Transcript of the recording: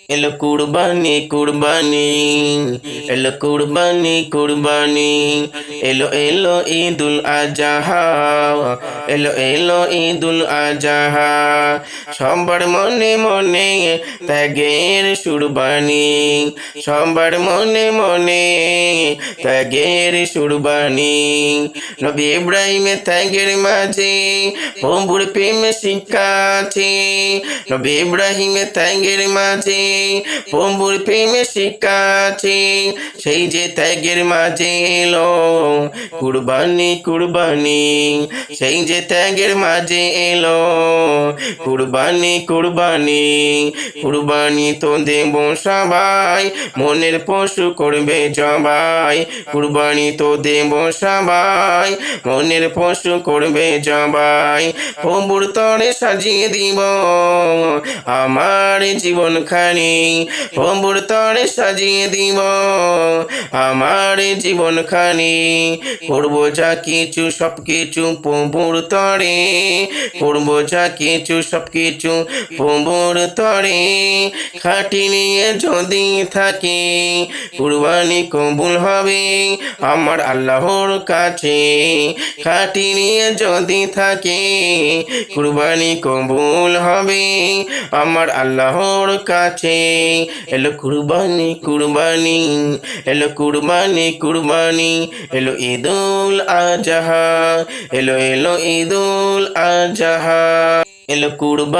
এলো কুরবানি কুরবানি, এলো কুরবানি কুরবানি, এলো এলো ঈদুল আজহা, এলো এলো ঈদুল আজহা। সবার মনে মনে ত্যাগের সুরবানি, সবার মনে মনে ত্যাগের সুরবানি। নবী ইব্রাহিমের ত্যাগের মাঝে প্রভুর প্রেম শিক্ষা আছে, নবী ইব্রাহিমের ত্যাগের মাঝে প্রভুর প্রেমে শিক্ষা আছে। সেই যে ত্যাগের মাঝে এলো কুরবানি কুরবানি, সেই যে ত্যাগের মাঝে এলো কুরবানি কুরবানি। কুরবানি তো দেব সবাই, মনের পশু করবে জবাই। কুরবানি তো দেব সবাই, মনের পশু করবে জবাই। প্রভুর তরে সাজিয়ে দিব আমার জীবনখানি, প্রভুর তরে সাজিয়ে দিব আমার জীবনখানি। করবো যা কিছু সব কিছু প্রভুর তরে, করবো যা কিছু সব কিছু প্রভুর তরে। খাটি নিয়ে যদি থাকে কুরবানি কবুল হবে আমার আল্লাহর কাছে। খাটি নিয়ে যদি থাকে কুরবানি কবুল হবে আমার আল্লাহর কাছে। এলো কুরবানি কুরবানি, এলো কুরবানি কুরবানি, এলো ঈদুল আজহা, এলো এলো ঈদুল আজহা, এলো কুরবানি।